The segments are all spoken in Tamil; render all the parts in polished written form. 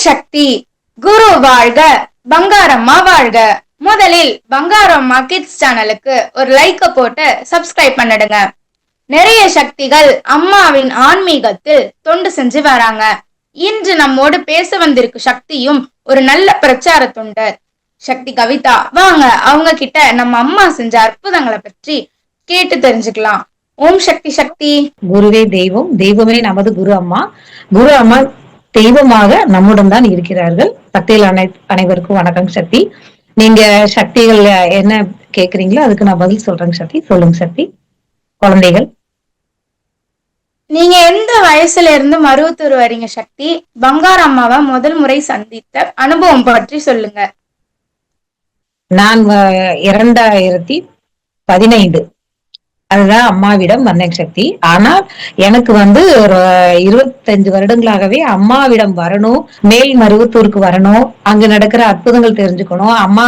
சக்தி. குரு வாழ்க, பங்காரம்மா வாழ்க. முதலில் பங்காரம்மா கிட்ஸ் சேனலுக்கு ஒரு லைக்க போட்டு சப்ஸ்கிரைப் பண்ணிடுங்க. நிறைய சக்திகள் அம்மாவின் ஆன்மீகத்தில் தொண்டு செஞ்சு வராங்க. இன்று நம்மோடு பேச வந்திருக்கு சக்தியும் ஒரு நல்ல பிரச்சார தொண்டர். சக்தி கவிதா, வாங்க அவங்க கிட்ட நம்ம அம்மா செஞ்ச அற்புதங்களை பற்றி கேட்டு தெரிஞ்சுக்கலாம். ஓம் சக்தி. சக்தி குருவே தெய்வம், தெய்வமே நமது குரு அம்மா. குரு அம்மா தெய்வமாக நம்முடன் தான் இருக்கிறார்கள். சக்திகள் அனைவருக்கும் வணக்கம் சக்தி. நீங்க சக்திகள் என்ன கேக்குறீங்களோ அதுக்கு நான் பதில் சொல்றேங்க சக்தி. சொல்லுங்க சக்தி. குழந்தைகள், நீங்க எந்த வயசுல இருந்து மருவத்தூர் வரீங்க சக்தி? பங்கார் அம்மாவை முதல் முறை சந்தித்த அனுபவம் பற்றி சொல்லுங்க. நான் 2015 அதுதான் அம்மாவிடம் வந்தேன் சக்தி. ஆனால் எனக்கு ஒரு 25 வருடங்களாகவே அம்மாவிடம் வரணும், மேல் மருவத்தூருக்கு வரணும், அங்க நடக்கிற அற்புதங்கள் தெரிஞ்சுக்கணும், அம்மா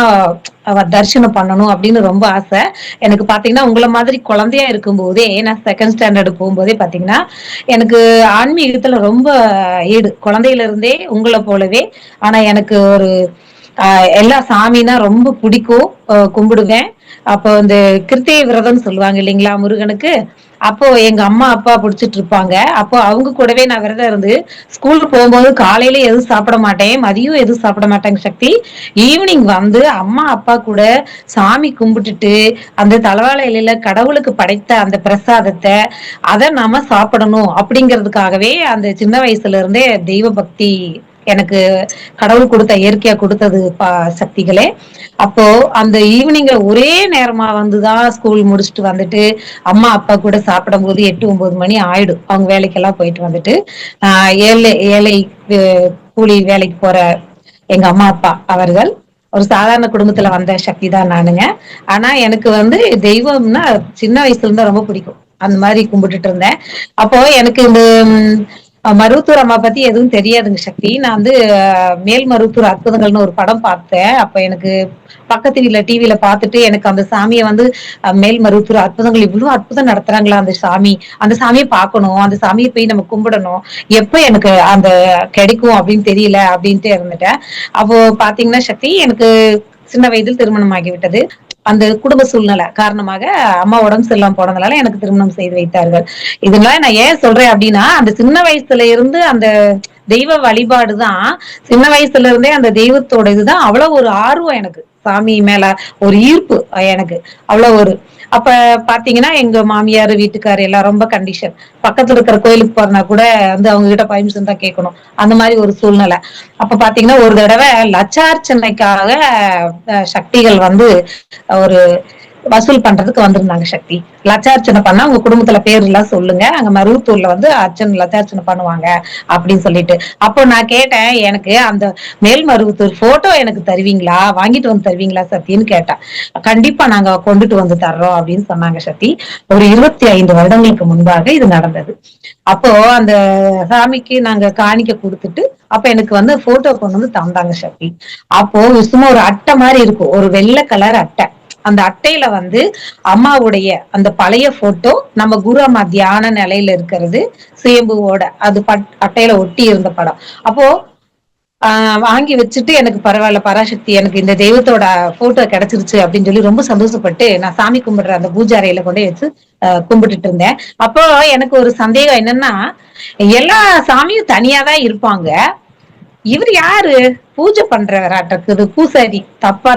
தரிசனம் பண்ணணும் அப்படின்னு ரொம்ப ஆசை. எனக்கு பாத்தீங்கன்னா உங்களை மாதிரி குழந்தையா இருக்கும் போதே, நான் செகண்ட் ஸ்டாண்டர்டு போகும்போதே பாத்தீங்கன்னா எனக்கு ஆன்மீகத்துல ரொம்ப ஈடு, குழந்தையில இருந்தே உங்களை போலவே. ஆனா எனக்கு ஒரு எல்லா சாமினா ரொம்ப பிடிக்கும், கும்பிடுவேன். அப்போ இந்த கிருத்திகை விரதம் சொல்லுவாங்க இல்லைங்களா முருகனுக்கு, அப்போ எங்க அம்மா அப்பா பிடிச்சிட்டு இருப்பாங்க. அப்போ அவங்க கூடவே நான் விரதம் இருந்து ஸ்கூலுக்கு போகும்போது காலையில எதுவும் சாப்பிட மாட்டேன், மதியம் எதுவும் சாப்பிட மாட்டேங்க சக்தி. ஈவினிங் வந்து அம்மா அப்பா கூட சாமி கும்பிட்டுட்டு அந்த தலவாழை இலையில கடவுளுக்கு படைத்த அந்த பிரசாதத்தை அதை நாம சாப்பிடணும் அப்படிங்கிறதுக்காகவே அந்த சின்ன வயசுல இருந்தே தெய்வ பக்தி எனக்கு கடவுள் கொடுத்த, இயற்கையா கொடுத்தது சக்திகளே. அப்போ அந்த ஈவினிங்ல ஒரே நேரமா வந்துதான் ஸ்கூல் முடிச்சுட்டு வந்துட்டு அம்மா அப்பா கூட சாப்பிடும் போது 8-9 மணி ஆயிடும். அவங்க வேலைக்கெல்லாம் போயிட்டு வந்துட்டு ஏழை கூலி வேலைக்கு போற எங்க அம்மா அப்பா அவர்கள் ஒரு சாதாரண குடும்பத்துல வந்த சக்தி தான் நானுங்க. ஆனா எனக்கு தெய்வம்னா சின்ன வயசுல இருந்தா ரொம்ப பிடிக்கும். அந்த மாதிரி கும்பிட்டுட்டு இருந்தேன். அப்போ எனக்கு இந்த மருவத்தூர் அம்மா பத்தி எதுவும் தெரியாதுங்க சக்தி. நான் மேல் மருவத்தூர் அற்புதங்கள்னு ஒரு படம் பார்த்தேன். அப்ப எனக்கு பக்கத்து வீட்டுல டிவில பார்த்துட்டு எனக்கு அந்த சாமியை மேல் மருவத்தூர் அற்புதங்கள் இவ்வளவு அற்புதம் நடத்துறாங்களா, அந்த சாமியை பார்க்கணும், அந்த சாமியை போய் நம்ம கும்பிடணும், எப்ப எனக்கு அந்த கிடைக்கும் அப்படின்னு தெரியல அப்படின்ட்டு இருந்துட்டேன். அப்போ பாத்தீங்கன்னா சக்தி, எனக்கு சின்ன வயதில் திருமணம் ஆகிவிட்டது. அந்த குடும்ப சூழ்நிலை காரணமாக அம்மா உடம்பு சரியில்லாம போனதுனால எனக்கு திருமணம் செய்து வைத்தார்கள். இதெல்லாம் நான் ஏன் சொல்றேன் அப்படின்னா, அந்த சின்ன வயசுல இருந்து அந்த தெய்வ வழிபாடுதான், சின்ன வயசுல இருந்தே அந்த தெய்வத்தோட இதுதான் அவ்வளவு ஒரு ஆர்வம் எனக்கு, சாமி மேல ஒரு ஈர்ப்பு எனக்கு அவ்வளவு ஒரு. அப்ப பாத்தீங்கன்னா எங்க மாமியார் வீட்டுக்காரு எல்லாம் ரொம்ப கண்டிஷன். பக்கத்துல இருக்கிற கோயிலுக்கு போறனா கூட அவங்க கிட்ட பர்மிஷன் தான் கேட்கணும், அந்த மாதிரி ஒரு சூழ்நிலை. அப்ப பாத்தீங்கன்னா ஒரு தடவை லட்சார்ச்சனைக்காக சக்திகள் ஒரு வசூல் பண்றதுக்கு வந்திருந்தாங்க சக்தி. லட்சார்ச்சனை பண்ணா உங்க குடும்பத்துல பேர் எல்லாம் சொல்லுங்க, அங்க மருவத்தூர்ல அர்ச்சனை லட்சார்ச்சனை பண்ணுவாங்க அப்படின்னு சொல்லிட்டு. அப்போ நான் கேட்டேன், எனக்கு அந்த மேல் மருவத்தூர் போட்டோ எனக்கு தருவீங்களா, வாங்கிட்டு வந்து தருவீங்களா சக்தின்னு கேட்டேன். கண்டிப்பா நாங்க கொண்டுட்டு வந்து தர்றோம் அப்படின்னு சொன்னாங்க சக்தி. ஒரு 25 வருடங்களுக்கு முன்பாக இது நடந்தது. அப்போ அந்த சாமிக்கு நாங்க காணிக்க கொடுத்துட்டு அப்ப எனக்கு போட்டோ கொண்டு வந்து தந்தாங்க சக்தி. அப்போ சும்மா ஒரு அட்டை மாதிரி இருக்கும், ஒரு வெள்ளை கலர் அட்டை. அந்த அட்டையில அம்மாவுடைய அந்த பழைய போட்டோ, நம்ம குரு அம்மா தியான நிலையில இருக்கிறது, சுயம்புவோட அது அட்டையில ஒட்டி இருந்த படம். அப்போ வாங்கி வச்சுட்டு எனக்கு பரவாயில்ல பராசக்தி, எனக்கு இந்த தெய்வத்தோட போட்டோ கிடைச்சிருச்சு அப்படின்னு சொல்லி ரொம்ப சந்தோஷப்பட்டு நான் சாமி கும்பிடுற அந்த பூஜை அறையில கொண்டு வச்சு கும்பிட்டுட்டு இருந்தேன். அப்போ எனக்கு ஒரு சந்தேகம் என்னன்னா, எல்லா சாமியும் தனியாதான் இருப்பாங்க, இவர் யாரு பூஜை பண்றவராட்டக்குது, பூசாரி,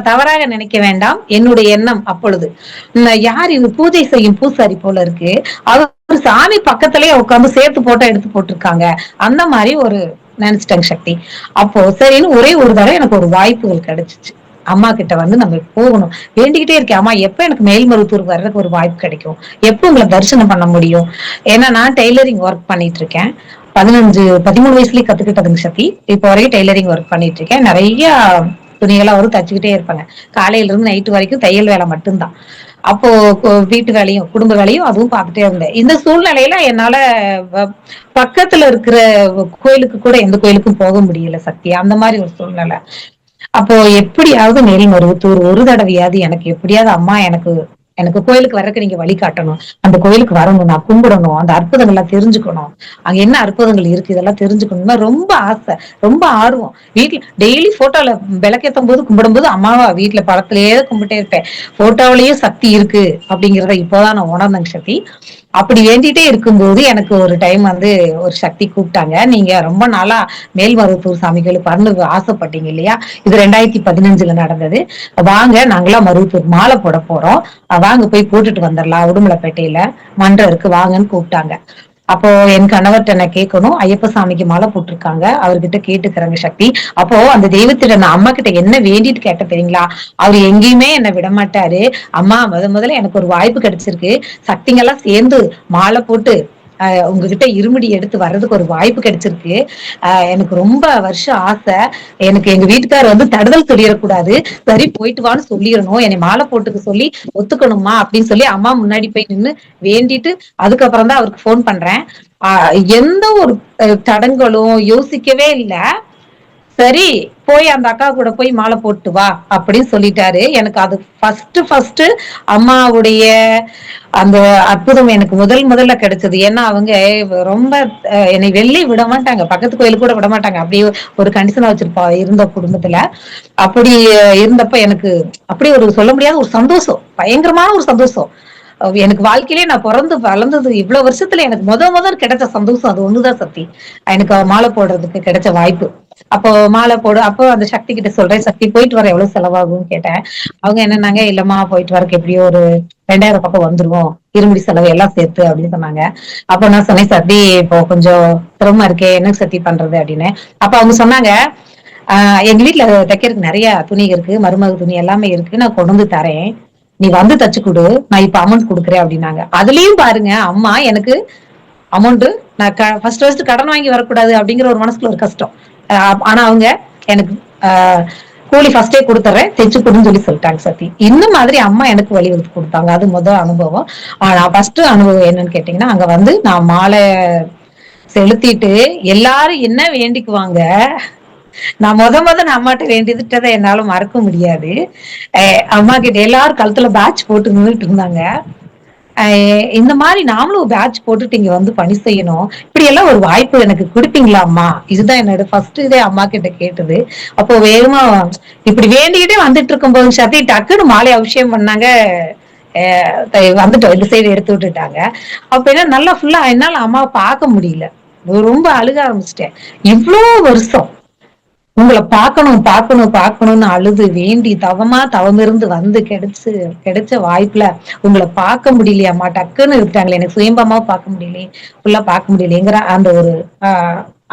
தவறாக நினைக்க வேண்டாம் என்னுடைய எண்ணம் அப்பொழுது. யார் இது பூஜை செய்யும் பூசாரி போல இருக்கு, அவர் சாமி பக்கத்திலேயே உட்காந்து சேர்த்து போட்டோ எடுத்து போட்டிருக்காங்க, அந்த மாதிரி ஒரு நினைச்சிட்டாங்க சக்தி. அப்போ சரின்னு ஒரே ஒரு தடவை எனக்கு ஒரு வாய்ப்புகள் கிடைச்சிச்சு. அம்மா கிட்ட நம்ம போகணும் வேண்டிக்கிட்டே இருக்கேன், அம்மா எப்ப எனக்கு மேல்மருவத்தூருக்கு வர்றதுக்கு ஒரு வாய்ப்பு கிடைக்கும், எப்ப உங்களை தரிசனம் பண்ண முடியும். ஏன்னா நான் டெய்லரிங் ஒர்க் பண்ணிட்டு இருக்கேன். 13 வயசுலயே கத்துக்கிட்டதுங்க சக்தி. இப்போ வரைக்கும் டெய்லரிங் ஒர்க் பண்ணிட்டு இருக்கேன். நிறைய துணிகளை தச்சுக்கிட்டே இருப்பாங்க. காலையில இருந்து நைட்டு வரைக்கும் தையல் வேலை மட்டும்தான். அப்போ வீட்டு வேலையும் குடும்ப வேலையும் அதுவும் பார்த்துட்டே இருந்தேன். இந்த சூழ்நிலையில என்னால பக்கத்துல இருக்கிற கோயிலுக்கு கூட எந்த கோயிலுக்கும் போக முடியல சக்தி, அந்த மாதிரி ஒரு சூழ்நிலை. அப்போ எப்படியாவது மேல்மருவத்தூர் ஒரு தடவையாவது எனக்கு எப்படியாவது அம்மா எனக்கு எனக்கு கோயிலுக்கு வர்றதுக்கு நீங்க வழிகாட்டணும். அந்த கோயிலுக்கு வரணும், நான் கும்பிடணும், அந்த அற்புதங்கள்லாம் தெரிஞ்சுக்கணும், அங்க என்ன அற்புதங்கள் இருக்கு இதெல்லாம் தெரிஞ்சுக்கணும்னா ரொம்ப ஆசை, ரொம்ப ஆர்வம். வீட்டுல டெய்லி போட்டோல விளக்கேத்தும் போது கும்பிடும்போது அம்மாவா வீட்டுல படத்திலேயே கும்பிட்டே இருப்பேன். போட்டோவிலேயே சக்தி இருக்கு அப்படிங்கிறத இப்போதான் நான் உணர்ந்தேங்க சக்தி. அப்படி வேண்டிட்டே இருக்கும்போது எனக்கு ஒரு டைம் வந்து ஒரு சக்தி கூப்பிட்டாங்க. நீங்க ரொம்ப நாளா மேல்மருவத்தூர் சாமிகளுக்கு வரணுக்கு ஆசைப்பட்டீங்க இல்லையா? இது 2015ல நடந்தது. வாங்க நாங்களாம் மருவத்தூர் மாலை போட போறோம். வாங்க போய் போட்டுட்டு வந்துடலாம். உடுமலைப்பேட்டையில மன்றம் இருக்கு வாங்கன்னு கூப்பிட்டாங்க. அப்போ என் கணவர்கிட்ட நான் கேட்கணும், ஐயப்ப சாமிக்கு மாலை போட்டிருக்காங்க, அவர்கிட்ட கேட்டுக்கிறேங்க சக்தி. அப்போ அந்த தெய்வத்திட்ட நான் அம்மா கிட்ட என்ன வேண்டிட்டு கேட்ட தெரியுங்களா? அவரு எங்கேயுமே என்ன விடமாட்டாரு. அம்மா முதல்ல எனக்கு ஒரு வாய்ப்பு கிடைச்சிருக்கு, சக்திங்கெல்லாம் சேர்ந்து மாலை போட்டு உங்ககிட்ட இருமுடி எடுத்து வர்றதுக்கு ஒரு வாய்ப்பு கிடைச்சிருக்கு. எனக்கு ரொம்ப வருஷம் ஆசை. எனக்கு எங்க வீட்டுக்காரர் வந்து தடுதல் சொல்லிடக்கூடாது, சரி போயிட்டு வான்னு சொல்லிடணும், என்னை மாலை போட்டுக்க சொல்லி ஒத்துக்கணுமா அப்படின்னு சொல்லி அம்மா முன்னாடி போய் நின்னு வேண்டிட்டு அதுக்கப்புறம் தான் அவருக்கு போன் பண்றேன். எந்த ஒரு தடங்களும் யோசிக்கவே இல்லை. சரி போய் அந்த அக்கா கூட போய் மாலை போட்டு வா அப்படின்னு சொல்லிட்டாரு. எனக்கு அது ஃபர்ஸ்ட் அம்மாவுடைய அந்த அற்புதம் எனக்கு முதல்ல கிடைச்சது. ஏன்னா அவங்க ரொம்ப என்னை வெளியே விட மாட்டாங்க, பக்கத்து கோயிலுக்கு கூட விட மாட்டாங்க. அப்படி ஒரு கண்டிஷனா வச்சிருப்பா இருந்த குடும்பத்துல. அப்படி இருந்தப்ப எனக்கு அப்படி ஒரு சொல்ல முடியாத ஒரு சந்தோஷம், பயங்கரமான ஒரு சந்தோஷம். எனக்கு வாழ்க்கையிலே நான் பிறந்து வளர்ந்தது இவ்வளவு வருஷத்துல எனக்கு முதல் கிடைச்ச சந்தோஷம் அது ஒண்ணுதான் சக்தி. எனக்கு மாலை போடுறதுக்கு கிடைச்ச வாய்ப்பு. அப்போ மாலை போடு, அப்போ அந்த சக்தி கிட்ட சொல்றேன், சக்தி போயிட்டு வர எவ்வளவு செலவாகும்னு கேட்டேன். அவங்க என்னன்னாங்க, இல்லம்மா போயிட்டு வரக்கு எப்படியோ ஒரு 2000 பக்கம் வந்துருவோம், இருமுடி செலவு எல்லாம் சேர்த்து அப்படின்னு சொன்னாங்க. அப்ப நான் சொன்னேன், சக்தி இப்போ கொஞ்சம் சிரமமா இருக்கே, என்ன சக்தி பண்றது அப்படின்னு. அப்ப அவங்க சொன்னாங்க, எங்க வீட்டுல தைக்கிறதுக்கு நிறைய துணி இருக்கு, மருமக துணி எல்லாமே இருக்கு, நான் கொண்டு வந்து தரேன், நீ வந்து தச்சு கொடு, நான் இப்ப அமௌண்ட் கொடுக்குறேன் அப்படின்னாங்க. அதுலயும் பாருங்க, அம்மா எனக்கு அமௌண்ட் நான் ஃபர்ஸ்ட் கடன் வாங்கி வரக்கூடாது அப்படிங்கிற ஒரு மனசுக்குள்ள ஒரு கஷ்டம். ஆனா அவங்க எனக்கு கூலி ஃபர்ஸ்டே கொடுத்துறேன், தைச்சு கொடுன்னு சொல்லி சொல்லிட்டாங்க சக்தி. இந்த மாதிரி அம்மா எனக்கு வழிவகுத்து கொடுத்தாங்க. அது முதல் அனுபவம். ஆனா ஃபர்ஸ்ட் அனுபவம் என்னன்னு கேட்டீங்கன்னா, அங்க வந்து நான் மாலை செலுத்திட்டு எல்லாரும் என்ன வேண்டிக்குவாங்க, நான் நான் அம்மாட்ட வேண்டியதுட்டதை என்னால மறக்க முடியாது. அம்மா கிட்ட எல்லாரும் கழுத்துல பேட்ச் போட்டு நின்றுட்டு இருந்தாங்க. இந்த மாதிரி நாமளும் பேட்ச் போட்டுட்டு இங்க வந்து பணி செய்யணும், இப்படி எல்லாம் ஒரு வாய்ப்பு எனக்கு கொடுப்பீங்களா அம்மா? இதுதான் என்னோட ஃபர்ஸ்ட் இதே அம்மா கிட்ட கேட்டது. அப்போ வேகமா இப்படி வேண்டிக்கிட்டே வந்துட்டு இருக்கும் போது சத்தி டக்குன்னு மாலை அபிஷேகம் பண்ணாங்க. வந்துட்டோம், இந்த சைடு எடுத்து விட்டுட்டாங்க. அப்ப என்ன நல்லா ஃபுல்லா என்னால அம்மாவை பார்க்க முடியல, ரொம்ப அழுக ஆரம்பிச்சிட்டேன். இவ்வளவு வருஷம் உங்களை பார்க்கணும்னு அழுது வேண்டி தவம் இருந்து வந்து கிடைச்ச வாய்ப்புல உங்களை பார்க்க முடியலையாம்மா, டக்குன்னு இருக்காங்களே, எனக்கு சுயம்பமா பார்க்க முடியலையே, ஃபுல்லா பார்க்க முடியலையேங்கிற அந்த ஒரு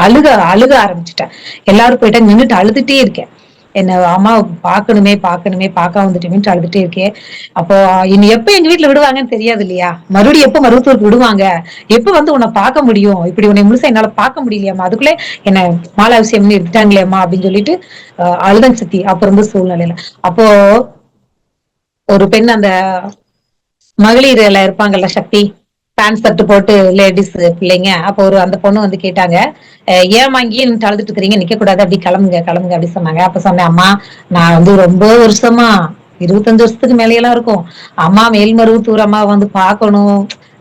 அழுக ஆரம்பிச்சுட்டேன். எல்லாரும் போயிட்டா நின்றுட்டு அழுதுட்டே இருக்கேன். என்ன அம்மா பார்க்கணுமே பார்க்க வந்துட்டேன்னு அழுதுட்டே இருக்கேன். அப்போ இனி எப்ப எங்க வீட்டுல விடுவாங்கன்னு தெரியாது இல்லையா, மறுபடியும் எப்ப மருவத்தூருக்கு விடுவாங்க, எப்ப வந்து உன்னை பார்க்க முடியும், இப்படி உன்னை முழுசா என்னால பார்க்க முடியலையாமா, அதுக்குள்ளே என்ன மாலை அவசியம்னு எடுத்துட்டாங்களேம்மா அப்படின்னு சொல்லிட்டு அழுதன் சக்தி. அப்ப இருந்த சூழ்நிலையில அப்போ ஒரு பெண் அந்த மகளிர் எல்லாம் இருப்பாங்கல்ல சக்தி, பேண்ட் ஷர்ட் போட்டு லேடிஸ் பிள்ளைங்க, அப்போ அந்த பொண்ணு வந்து கேட்டாங்க, ஏன் இங்கேயே நின்று அழுதுட்டு இருக்கிறீங்க, நிக்க கூடாது, அப்படி கிளம்புங்க அப்படி சொன்னாங்க. அப்ப சொன்னேன், அம்மா நான் வந்து ரொம்ப வருஷமா 25 வருஷத்துக்கு மேலையெல்லாம் இருக்கும் அம்மா மேல்மருவத்தூர் அம்மா வந்து பார்க்கணும்,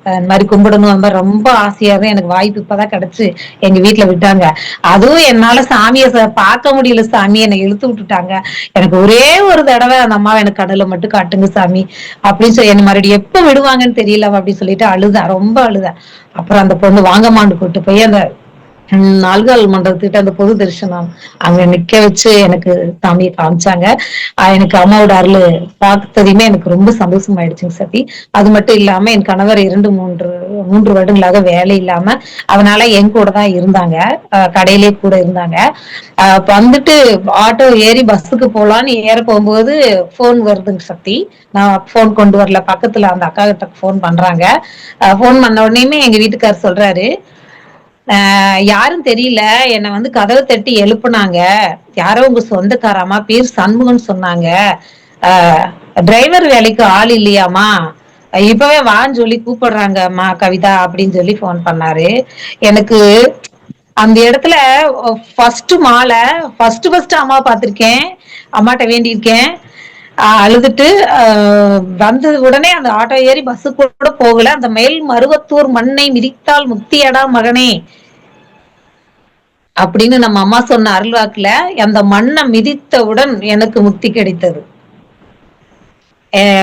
இந்த மாதிரி கும்பிடணும், அந்த மாதிரி ரொம்ப ஆசையா தான் எனக்கு வாய்ப்பு இப்பதான் கிடைச்சு எங்க வீட்டுல விட்டாங்க. அதுவும் என்னால சாமியை பார்க்க முடியல சாமி, என்னை இழுத்து விட்டுட்டாங்க. எனக்கு ஒரே ஒரு தடவை அந்த அம்மாவை எனக்கு கடலை மட்டும் காட்டுங்க சாமி அப்படின்னு சொல்லி, என்ன மறுபடியும் எப்ப விடுவாங்கன்னு தெரியல அப்படின்னு சொல்லிட்டு அழுத, ரொம்ப அழுத. அப்புறம் அந்த பொண்ணு வாங்கம்மான்னு கூட்டு போய் அந்த நால்கால் மண்டபத்துக்கிட்ட அந்த பொது தரிசனம் அங்க நிக்க வச்சு எனக்கு சாமியை காமிச்சாங்க. எனக்கு அம்மாவோட அருள் பார்த்ததையுமே எனக்கு ரொம்ப சந்தோஷமாயிடுச்சுங்க சதி. அது மட்டும் இல்லாம என் கணவர் 2-3 வருடங்களாக வேலை இல்லாம அதனால என் கூட தான் இருந்தாங்க, கடையிலே கூட இருந்தாங்க. வந்துட்டு ஆட்டோ ஏறி பஸ்ஸுக்கு போலான்னு ஏற போகும்போது போன் வருதுங்க சக்தி. நான் போன் கொண்டு வரல, பக்கத்துல அந்த அக்கா கிட்ட போன் பண்றாங்க. போன் பண்ண உடனேயுமே எங்க வீட்டுக்காரர் சொல்றாரு, யாரும் தெரியல, என்னை வந்து கதவை தட்டி எழுப்புனாங்க, யாரோ உங்க சொந்தக்காரமா, பேர் சண்முகன்னு சொன்னாங்க, டிரைவர் வேலைக்கு ஆள் இல்லையாமா, இப்பவே வான்னு சொல்லி கூப்பிடுறாங்கம்மா கவிதா அப்படின்னு சொல்லி போன் பண்ணாரு. எனக்கு அந்த இடத்துல ஃபர்ஸ்ட் மாலை ஃபர்ஸ்ட் அம்மா பார்த்திருக்கேன், அம்மாட்ட வேண்டியிருக்கேன். அழுதுட்டு வந்த உடனே அந்த ஆட்டோ ஏறி பஸ் கூட போகல. அந்த மேல் மருவத்தூர் மண்ணை மிதித்தால் முக்தியடா மகனே அப்படின்னு நம்ம அம்மா சொன்ன அருள்வாக்குல அந்த மண்ணை மிதித்தவுடன் எனக்கு முக்தி கிடைத்தது.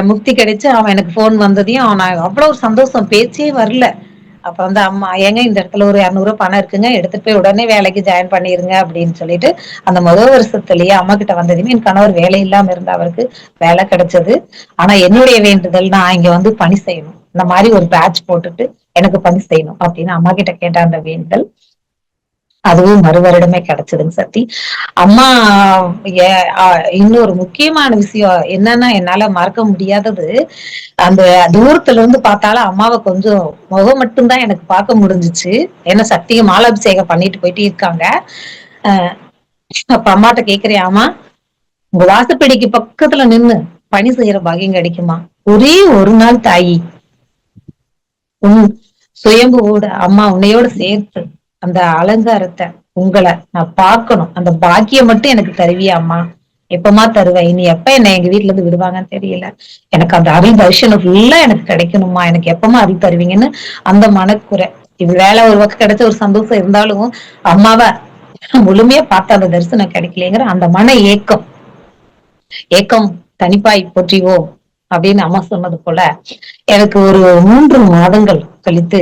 முக்தி கிடைச்சு அவன் எனக்கு போன் வந்ததையும் அவன் அவ்வளவு ஒரு சந்தோஷம், பேச்சே வரல. அப்ப வந்து அம்மா ஏங்க இந்த இடத்துல ஒரு 200 பணம் இருக்குங்க, எடுத்துட்டு போய் உடனே வேலைக்கு ஜாயின் பண்ணிருங்க அப்படின்னு சொல்லிட்டு அந்த முதல் வருஷத்துலயே அம்மா கிட்ட வந்ததுமே என் கணவர் வேலை இல்லாம இருந்த அவருக்கு வேலை கிடைச்சது. ஆனா என்னுடைய வேண்டுதல் நான் இங்க வந்து பணி செய்யணும், இந்த மாதிரி ஒரு பேட்ச் போட்டுட்டு எனக்கு பணி செய்யணும் அப்படின்னு அம்மா கிட்ட கேட்ட அந்த வேண்டுதல் அதுவும் மறு வருடமே கிடைச்சதுங்க சத்தி. அம்மா இன்னொரு முக்கியமான விஷயம் என்னன்னா என்னால மறக்க முடியாதது, அந்த தூரத்துல இருந்து பார்த்தாலும் அம்மாவை கொஞ்சம் முகம் மட்டும்தான் எனக்கு பார்க்க முடிஞ்சிச்சு. ஏன்னா சக்தியை மாலாபிஷேகம் பண்ணிட்டு போயிட்டே இருக்காங்க. அப்ப அம்மாட்ட கேக்குறேன், ஆமா உங்க வாசப்படிக்கு பக்கத்துல நின்னு பணி செய்யற பாக்கியம் கிடைக்குமா? ஒரே ஒரு நாள் தாயி உன் சுயம்புவோட அம்மா உன்னையோட சேர்த்து அந்த அலங்காரத்தை உங்களை நான் பார்க்கணும், அந்த பாக்கியம் மட்டும் எனக்கு தருவியா அம்மா? எப்பமா தருவ? இனி எப்ப என்ன எங்க வீட்டுல இருந்து விடுவாங்கன்னு தெரியல, எனக்கு அந்த அருள் தரிசனம் ஃபுல்லா எனக்கு கிடைக்கணுமா, எனக்கு எப்பமா அருள் தருவீங்கன்னு அந்த மனக்குறை. இது வேலை ஒரு பக்கம் கிடைச்ச ஒரு சந்தோஷம் இருந்தாலும் அம்மாவை முழுமையா பார்த்த அந்த தரிசனம் கிடைக்கலங்கிற அந்த மன ஏக்கம் ஏக்கம் தனிப்பாய் போற்றிவோம் அப்படின்னு அம்மா சொன்னது போல எனக்கு ஒரு 3 மாதங்கள் கழித்து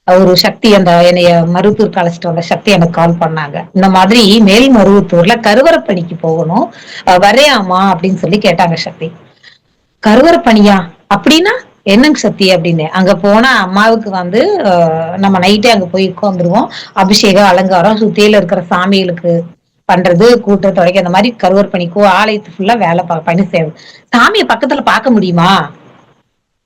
ஒரு சக்தி அந்த என்னைய மருவத்தூர் அழைச்சிட்டு வந்த சக்தி எனக்கு கால் பண்ணாங்க. இந்த மாதிரி மேல் மருவத்தூர்ல கருவறைப்பணிக்கு போகணும், வரையாமா அப்படின்னு சொல்லி கேட்டாங்க சக்தி. கருவறைப்பணியா அப்படின்னா என்னங்க சக்தி அப்படின்னு. அங்க போனா அம்மாவுக்கு வந்து நம்ம நைட்டே அங்க போய் உட்காந்துருவோம், அபிஷேகம் அலங்காரம் சுத்தியில இருக்கிற சாமிகளுக்கு பண்றது, கூட்ட துடைக்க, அந்த மாதிரி கருவறைப்பணிக்கோ ஆலயத்து ஃபுல்லா வேலை பணி செய்யணும். சாமியை பக்கத்துல பார்க்க முடியுமா,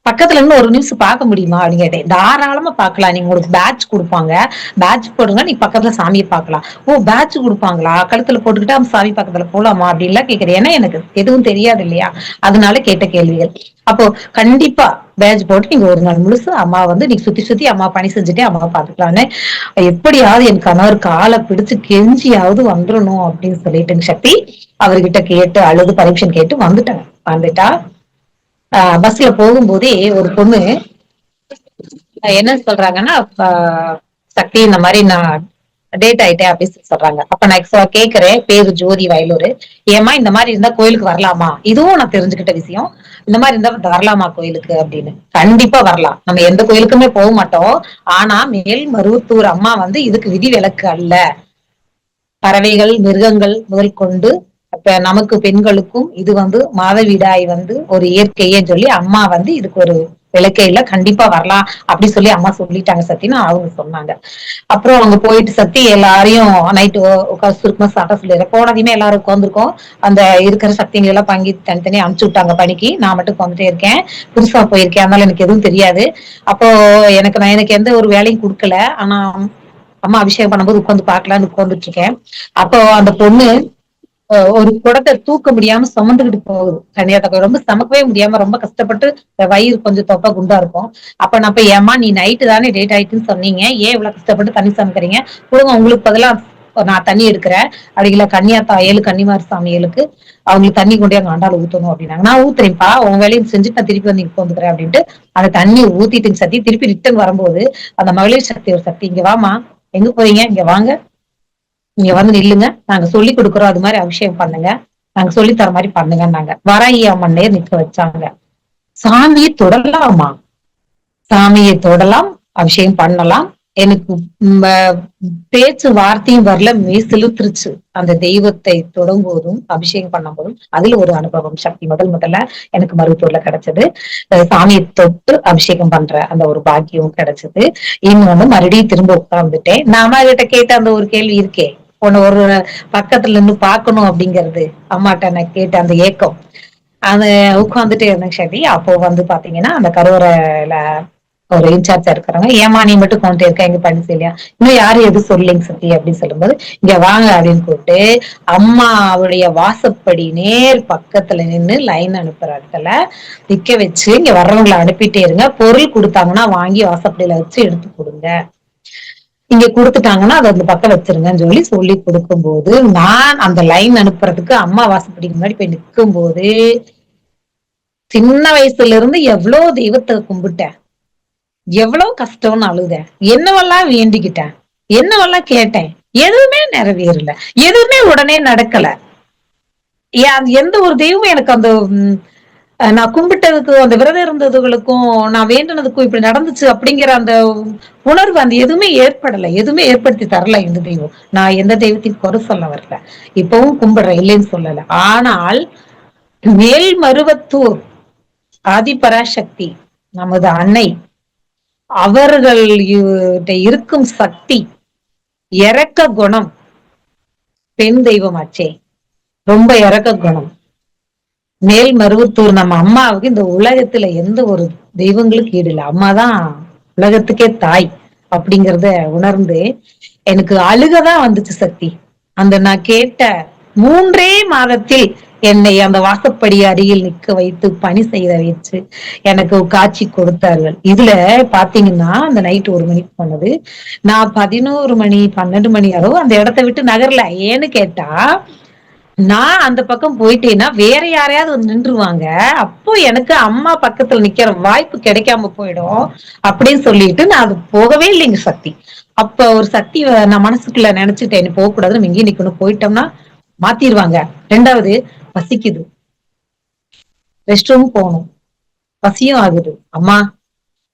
பக்கத்துல இருந்து ஒரு நிமிஷம் பார்க்க முடியுமா அப்படின்னு கேட்டேன். தாராளமா பார்க்கலாம், நீங்க உங்களுக்கு பேட்ச் கொடுப்பாங்க, பேட்ச் போடுங்க, நீ பக்கத்துல சாமியை பார்க்கலாம். ஓ பேட்ச் கொடுப்பாங்களா, கழுத்துல போட்டுக்கிட்டா சாமி பக்கத்துல போலாமா அப்படின்லாம் கேக்குறேன். ஏன்னா எனக்கு எதுவும் தெரியாது இல்லையா, அதனால கேட்ட கேள்விகள். அப்போ கண்டிப்பா பேட்ச் போட்டு நீங்க ஒரு நாள் முழுசு அம்மா வந்து நீங்க சுத்தி சுத்தி அம்மா பணி செஞ்சுட்டே அம்மாவை பாத்துக்கலான்னு எப்படியாவது என் கணவர் காலை பிடிச்சு கெஞ்சியாவது வந்துடணும் அப்படின்னு சொல்லிட்டு சக்தி அவர்கிட்ட கேட்டு அழுது பர்மிஷன் கேட்டு வந்துட்டாங்க. வந்துட்டா பஸ்ல போகும்போதே ஒரு பொண்ணு என்ன சொல்றாங்கன்னா, சக்தி இந்த மாதிரி நான் டேட் ஆயிட்டேன் அப்படின்னு சொல்றாங்க. அப்ப நான் கேக்குறேன், பேரு ஜோதி வயலூர், ஏமா இந்த மாதிரி இருந்தா கோயிலுக்கு வரலாமா? இதுவும் நான் தெரிஞ்சுக்கிட்ட விஷயம், இந்த மாதிரி இருந்தா வரலாமா கோயிலுக்கு அப்படின்னு. கண்டிப்பா வரலாம், நம்ம எந்த கோயிலுக்குமே போக மாட்டோம். ஆனா மேல் மருவத்தூர் அம்மா வந்து இதுக்கு விதி விலக்கு அல்ல. பறவைகள் மிருகங்கள் முதல் கொண்டு அப்ப நமக்கு பெண்களுக்கும் இது வந்து மாதவிடாய் வந்து ஒரு இயற்கையே சொல்லி அம்மா வந்து இதுக்கு ஒரு விளக்கையில கண்டிப்பா வரலாம் அப்படி சொல்லி அம்மா சொல்லிட்டாங்க சத்தின்னு அவங்க சொன்னாங்க. அப்புறம் அவங்க போயிட்டு சத்தி எல்லாரையும் நைட்டு சுருக்கமா சாப்பிட சொல்லி போனதையுமே எல்லாரும் உட்காந்துருக்கோம். அந்த இருக்கிற சக்திங்க எல்லாம் பங்கி தனித்தனியா அனுப்பிச்சு விட்டாங்க பணிக்கு. நான் மட்டும் உட்காந்துட்டே இருக்கேன், புதுசா போயிருக்கேன், அதனால எனக்கு எதுவும் தெரியாது. அப்போ எனக்கு எந்த ஒரு வேலையும் கொடுக்கல. ஆனா அம்மா அபிஷேகம் பண்ணும்போது உட்காந்து பாக்கலான்னு உட்காந்துட்டு இருக்கேன். அப்போ அந்த பொண்ணு ஒரு குடத்தை தூக்க முடியாம சுமந்துகிட்டு போகுது கன்னியாகுமரி, ரொம்ப சமக்கவே முடியாம ரொம்ப கஷ்டப்பட்டு, வயிறு கொஞ்சம் தொப்பை குண்டா இருக்கும். அப்ப நான் போய் ஏமா நீ நைட்டு தானே டேட் ஆயிட்டுன்னு சொன்னீங்க, ஏன் இவ்வளவு கஷ்டப்பட்டு தண்ணி சமைக்கிறீங்க, கொடுங்க உங்களுக்கு பதிலா நான் தண்ணி எடுக்கிறேன் அப்படிங்களா, கன்னியாத்தா 7 கன்னிமார் சாமிகளுக்கு அவங்களுக்கு தண்ணி கொண்டே அங்க ஆண்டால ஊத்தணும் அப்படின்னாங்க. நான் ஊத்துறேன்ப்பா, உன் வேலையும் செஞ்சுட்டு நான் திருப்பி வந்து இங்க வந்துக்கிறேன் அப்படின்ட்டு அந்த தண்ணி ஊத்திட்டு சத்தி திருப்பி ரிட்டர்ன் வரும்போது அந்த மகளிர் சக்தி ஒரு சக்தி, இங்க வாமா, எங்க போறீங்க, இங்க வாங்க, இங்க வந்து நில்லுங்க, நாங்க சொல்லி கொடுக்குறோம், அது மாதிரி அபிஷேகம் பண்ணுங்க, நாங்க சொல்லி தர மாதிரி பண்ணுங்க. வராயி அம்மன் நேர் நிக்க வச்சாங்க. சாமியை தொடலாமா, சாமியை தொடலாம், அபிஷேகம் பண்ணலாம். எனக்கு பேச்சு வார்த்தையும் வரல, மெய்சிலுத்துருச்சு அந்த தெய்வத்தை தொடும் போதும் அபிஷேகம் பண்ணும் போதும். அதுல ஒரு அனுபவம் சக்தி முதல்ல எனக்கு மருவத்தூர்ல கிடைச்சது. சாமியை தொட்டு அபிஷேகம் பண்ற அந்த ஒரு பாக்கியம் கிடைச்சது. இன்னும் வந்து மறுபடியும் திரும்ப உட்கார்ந்துட்டேன். நான் அம்மா கிட்ட கேட்ட அந்த ஒரு கேள்வி இருக்கே, உன்னை ஒரு பக்கத்துல இருந்து பாக்கணும் அப்படிங்கிறது, அம்மாட்ட நான் கேட்ட அந்த ஏக்கம், அது உட்கார்ந்துட்டே இருந்தேன் சக்தி. அப்போ வந்து பாத்தீங்கன்னா அந்த கருவறையில ஒரு இன்சார்ஜா இருக்கிறவங்க, ஏமா நீ மட்டும் கொண்டு இருக்க, எங்க பண்ணி செய்யலையா, இன்னும் யாரும் எதுவும் சொல்லிங்க சக்தி அப்படின்னு சொல்லும்போது, இங்க வாங்க அப்படின்னு கூப்பிட்டு அம்மாவுடைய வாசப்படி நேர் பக்கத்துல நின்று லைன் அனுப்புற இடத்துல நிக்க வச்சு, இங்க வர்றவங்களை அனுப்பிட்டே இருங்க, பொருள் கொடுத்தாங்கன்னா வாங்கி வாசப்படியில வச்சு எடுத்து கொடுங்க, இங்க குடுத்துட்டாங்கன்னா அதை அந்த பக்கம் வச்சிருங்கன்னு சொல்லி கொடுக்கும் போது, நான் அந்த லைன் அனுப்புறதுக்கு அம்மா வாசப்படிக்கு முன்னாடி போய் நிற்கும் போது, சின்ன வயசுல இருந்து எவ்வளவு தெய்வத்தை கும்பிட்டேன், எவ்வளவு கஷ்டம்னு அழுதேன், என்னவெல்லாம் வேண்டிக்கிட்டேன், என்னவெல்லாம் கேட்டேன், எதுவுமே நிறைவேறல, எதுவுமே உடனே நடக்கல. எந்த ஒரு தெய்வமும் எனக்கு அந்த நான் கும்பிட்டதுக்கு, அந்த விரதம் இருந்ததுகளுக்கும், நான் வேண்டினதுக்கும் இப்படி நடந்துச்சு அப்படிங்கிற அந்த உணர்வு அந்த எதுவுமே ஏற்படல, எதுவுமே ஏற்படுத்தி தரல எந்த தெய்வம். நான் எந்த தெய்வத்தையும் குறை சொல்ல வரல, இப்பவும் கும்பிடுறேன், இல்லைன்னு சொல்லல. ஆனால் மேல்மருவத்தூர் ஆதிபராசக்தி நமது அன்னை அவர்கள் இருக்கும் சக்தி, இரக்க குணம், பெண் தெய்வமாச்சே, ரொம்ப இரக்க குணம். மேல்மருவத்தூர் நம்ம அம்மாவுக்கு இந்த உலகத்துல எந்த ஒரு தெய்வங்களுக்கு ஈடு இல்லை, அம்மாதான் உலகத்துக்கே தாய் அப்படிங்கறத உணர்ந்து எனக்கு அழுகதான் வந்துச்சு சக்தி. அந்த நான் கேட்ட 3 மாதத்தில் என்னை அந்த வாசப்படி அருகில் நிக்க வைத்து பணி செய்ய வச்சு எனக்கு காட்சி கொடுத்தார்கள். இதுல பாத்தீங்கன்னா அந்த நைட் 1 மணிக்கு போனது, நான் 11 மணி 12 மணி அளவு அந்த இடத்தை விட்டு நகரல. ஏன்னு கேட்டா, நான் அந்த பக்கம் போயிட்டேன்னா வேற யாரையாவது வந்து நின்றுவாங்க, அப்போ எனக்கு அம்மா பக்கத்துல நிக்கிற வாய்ப்பு கிடைக்காம போயிடும் அப்படின்னு சொல்லிட்டு நான் அது போகவே இல்லைங்க சக்தி. அப்ப ஒரு சக்தி நான் மனசுக்குள்ள நினைச்சுட்டேன், போக கூடாதுன்னு இங்கே நிக்கணும், போயிட்டோம்னா மாத்திருவாங்க. 2வது பசிக்குது, ரெஸ்ட் ரூம் போகணும், பசியும் ஆகுது அம்மா,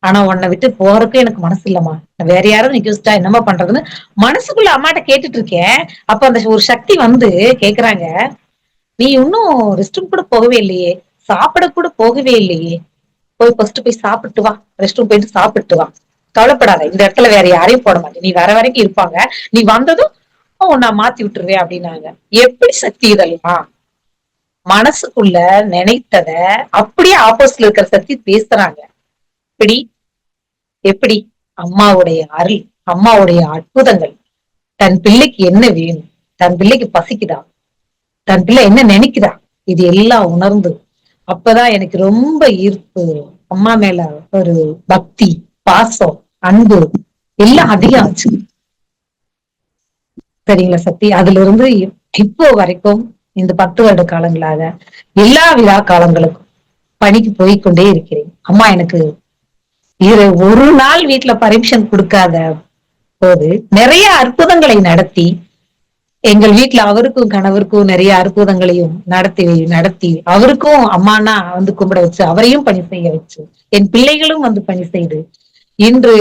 ஆனா உன்னை விட்டு போறதுக்கு எனக்கு மனசு இல்லம்மா, வேற யாரும் நிக்க வச்சுட்டா என்னம்மா பண்றதுன்னு மனசுக்குள்ள அம்மாட்ட கேட்டுட்டு இருக்கேன். அப்ப அந்த ஒரு சக்தி வந்து கேக்குறாங்க, நீ இன்னும் ரெஸ்ட் ரூம் கூட போகவே இல்லையே, சாப்பிட கூட போகவே இல்லையே, போய் சாப்பிட்டு வா, ரெஸ்ட் ரூம் போயிட்டு சாப்பிட்டு வா, கவலைப்படாத, இந்த இடத்துல வேற யாரையும் போட மாட்டேன், நீ வர வரைக்கும் இருப்பாங்க, நீ வந்ததும் நான் மாத்தி விட்டுருவேன் அப்படின்னாங்க. எப்படி சக்தி இதெல்லாம்? மனசுக்குள்ள நினைத்தத அப்படியே ஆப்போசிட்ல இருக்கிற சக்தி பேசுறாங்க. எப்படி எப்படி அம்மாவுடைய அருள், அம்மாவுடைய அற்புதங்கள், தன் பிள்ளைக்கு என்ன வேணும், தன் பிள்ளைக்கு பசிக்குதா, தன் பிள்ளை என்ன நினைக்குதா, இது எல்லாம் உணர்ந்து அப்பதான் எனக்கு ரொம்ப ஈர்ப்பு, அம்மா மேல ஒரு பக்தி, பாசம், அன்பு எல்லாம் அதிகம் ஆச்சு. சரிங்களா சக்தி? அதுல இருந்து இப்போ வரைக்கும் இந்த 10 வருட காலங்களாக எல்லா விழா காலங்களுக்கும் பணிக்கு போய்கொண்டே இருக்கிறேன். அம்மா எனக்கு ஒரு நாள் வீட்டுல பர்மிஷன் கொடுக்காத போது நிறைய அற்புதங்களை நடத்தி, எங்கள் வீட்டுல அவருக்கும் கணவருக்கும் நிறைய அற்புதங்களையும் நடத்தி அவருக்கும் அம்மானா வந்து கும்பிட வச்சு அவரையும் பணி செய்ய வச்சு, என் பிள்ளைகளும் வந்து பணி செய்து இன்று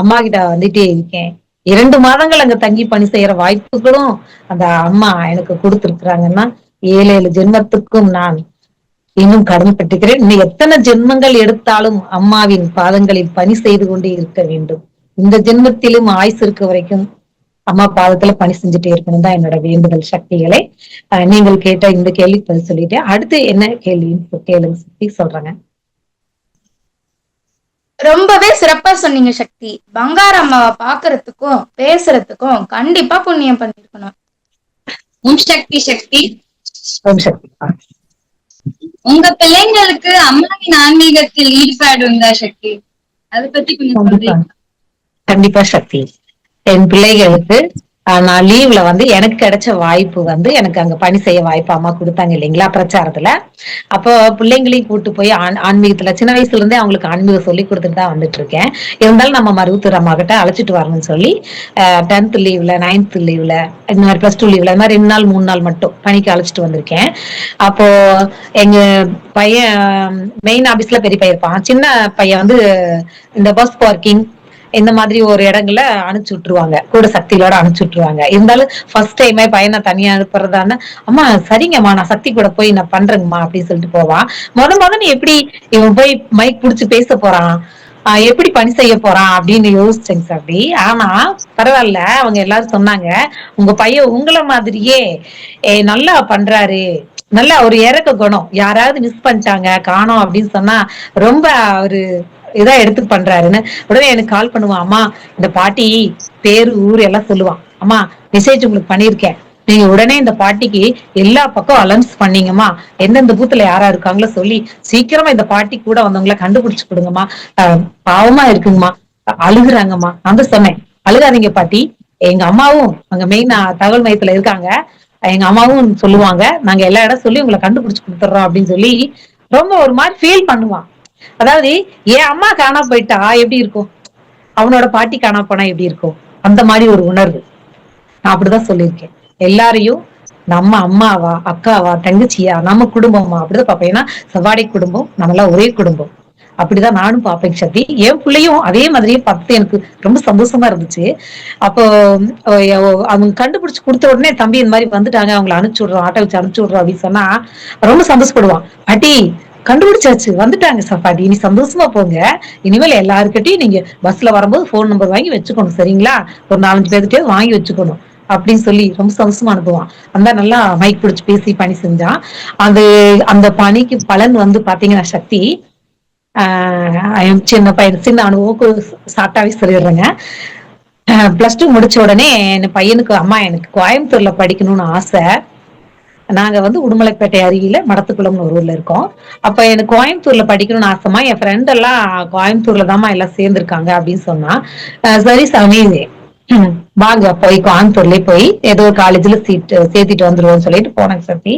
அம்மா கிட்ட வந்துட்டே இருக்கேன். 2 மாதங்கள் அங்க தங்கி பணி செய்யற வாய்ப்புகளும் அந்த அம்மா எனக்கு கொடுத்திருக்கிறாங்கன்னா, 7 ஜென்மத்துக்கும் நான் இன்னும் கடமைப்பட்டிருக்கிறேன். இன்னும் எத்தனை ஜென்மங்கள் எடுத்தாலும் அம்மாவின் பாதங்களில் பணி செய்து கொண்டே இருக்க வேண்டும். இந்த ஜென்மத்திலும் ஆயுசு இருக்க வரைக்கும் அம்மா பாதத்துல பணி செஞ்சுட்டே இருக்கணும் தான் என்னோட வேண்டுதல். சக்திகளை நீங்கள் கேட்ட இந்த கேள்விக்கு பதில் சொல்லிட்டேன். அடுத்து என்ன கேள்வின்னு கேளுங்க சக்தி, சொல்றாங்க. ரொம்பவே சிறப்பா சொன்னீங்க சக்தி. பங்கார அம்மாவை பாக்குறதுக்கும் பேசுறதுக்கும் கண்டிப்பா புண்ணியம் பண்ணிருக்கணும். ஓம் சக்தி. சக்தி, ஓம் சக்தி. உங்க பிள்ளைங்களுக்கு அம்மாவின் ஆன்மீகத்தில் ஈடுபாடு உண்டா சக்தி? அதை பத்தி கொஞ்சம் சொல்றீங்க? கண்டிப்பா சக்தி. என் பிள்ளைகளுக்கு நான் லீவ்ல வந்து எனக்கு கிடைச்ச வாய்ப்பு வந்து எனக்கு அங்க பணி செய்ய வாய்ப்பு அம்மா கொடுத்தாங்க இல்லைங்களா பிரச்சாரத்துல. அப்போ பிள்ளைங்களையும் கூட்டு போய் ஆன்மீகத்துல சின்ன வயசுல இருந்தே அவங்களுக்கு ஆன்மீகம் சொல்லி கொடுத்துட்டு தான் வந்துட்டு இருக்கேன். இருந்தாலும் நம்ம மருவத்தூர் அம்மா கிட்ட அழைச்சிட்டு வரணும்னு சொல்லி 10th லீவ்ல 9th லீவ்ல இந்த மாதிரி +2 லீவ்ல இந்த மாதிரி 2 நாள் 3 நாள் மட்டும் பணிக்கு அழைச்சிட்டு வந்திருக்கேன். அப்போ எங்க பையன் மெயின் ஆபீஸ்ல பெரிய பையன் இருப்பான், சின்ன பையன் வந்து இந்த பஸ் பார்க்கிங் இந்த மாதிரி ஒரு இடங்கள்ல அனுப்பிச்சு விட்டுருவாங்க, கூட சக்தியோட அனுப்பிச்சு விட்டுருவாங்க. இருந்தாலும் ஃபர்ஸ்ட் டைமே பையனை தனியா அனுப்புறதான, அம்மா சரிங்கம்மா நான் சக்தி கூட போய் நான் பண்றேங்கம்மா அப்படின்னு சொல்லிட்டு போவான். முதல்ல எப்படி இவன் போய் மைக் புடிச்சு பேச போறான், எப்படி பணி செய்ய போறான் அப்படின்னு யோசிச்சேங்க சக்தி. ஆனா பரவாயில்ல, அவங்க எல்லாரும் சொன்னாங்க, உங்க பையன் உங்களை மாதிரியே நல்லா பண்றாரு, நல்லா ஒரு இறக்க குணம், யாராவது மிஸ் பண்ணிட்டாங்க காணோம் அப்படின்னு சொன்னா ரொம்ப ஒரு இதா எடுத்து பண்றாருன்னு. உடனே எனக்கு கால் பண்ணுவான், அம்மா இந்த பாட்டி பேரு ஊர் எல்லாம் சொல்லுவான், அம்மா மெசேஜ் உங்களுக்கு பண்ணிருக்கேன், நீங்க உடனே இந்த பாட்டிக்கு எல்லா பக்கம் அலௌன்ஸ் பண்ணீங்கம்மா, எந்தெந்த பூத்துல யாரா இருக்காங்களோ சொல்லி சீக்கிரமா இந்த பாட்டி கூட வந்தவங்கள கண்டுபிடிச்சு கொடுங்கம்மா, பாவமா இருக்குங்கம்மா, அழுகுறாங்கம்மா. நான் தான் சொன்னேன், அழுகாதீங்க பாட்டி. எங்க அம்மாவும் அங்க மெயின் தகவல் மையத்துல இருக்காங்க. எங்க அம்மாவும் சொல்லுவாங்க, நாங்க எல்லா இடம் சொல்லி உங்களை கண்டுபிடிச்சு கொடுத்துறோம் அப்படின்னு சொல்லி ரொம்ப ஒரு மாதிரி ஃபீல் பண்ணுவான். அதாவது என் அம்மா காணா போயிட்டா எப்படி இருக்கும், அவனோட பாட்டி காணா போனா எப்படி இருக்கும், அந்த மாதிரி ஒரு உணர்வு. நான் அப்படிதான் சொல்லியிருக்கேன். எல்லாரையும் நம்ம அம்மாவா, அக்காவா, தங்கச்சியா, நம்ம குடும்பமா அப்படிதான் பார்ப்பேன். ஏன்னா செவ்வாடை குடும்பம், நம்மளாம் ஒரே குடும்பம். அப்படிதான் நானும் பார்ப்பேன் சக்தி. என் பிள்ளையும் அதே மாதிரியே பார்த்து எனக்கு ரொம்ப சந்தோஷமா இருந்துச்சு. அப்போ அவங்க கண்டுபிடிச்சு கொடுத்த உடனே தம்பி இந்த மாதிரி வந்துட்டாங்க, அவங்களை அனுப்பிச்சு விடுறோம், ஆட்டோ வச்சு அனுப்பிச்சு விடுறோம் அப்படின்னு சொன்னா ரொம்ப சந்தோஷப்படுவான். பாட்டி கண்டுபிடிச்சாச்சு, வந்துட்டாங்க பாட்டி, இனி சந்தோஷமா போங்க. இனிமேல் எல்லாருக்கிட்டையும் நீங்க பஸ்ல வரும்போது போன் நம்பர் வாங்கி வச்சுக்கணும், சரிங்களா? ஒரு 4-5 பேர்கிட்டயும் வாங்கி வச்சுக்கணும் அப்படின்னு சொல்லி ரொம்ப சந்தோஷமா அனுப்புவான். அந்த நல்லா மைக் பிடிச்சு பேசி பணி செஞ்சான். அது அந்த பணிக்கு பலன் வந்து பாத்தீங்கன்னா சக்தி, சின்ன பையன், சின்ன அனுபவம் ஷார்ட்டாவே சொல்லிடுறேங்க. +2 முடிச்ச உடனே என் பையனுக்கு, அம்மா எனக்கு கோயம்புத்தூர்ல படிக்கணும்னு ஆசை. நாங்க வந்து உடுமலைப்பேட்டை அருகில மடத்துக்குளம்னு ஒரு ஊர்ல இருக்கோம். அப்ப எனக்கு கோயம்புத்தூர்ல படிக்கணும்னு ஆசைமா, என் ஃப்ரெண்ட் எல்லாம் கோயம்புத்தூர்ல தான்மா எல்லாம் சேர்ந்திருக்காங்க அப்படின்னு சொன்னா, சரி சாமி வாங்க போய் கோயம்புத்தூர்லயே போய் ஏதோ ஒரு காலேஜ்ல சீட் சேர்த்திட்டு வந்துருவோம்னு சொல்லிட்டு போனாங்க சக்தி.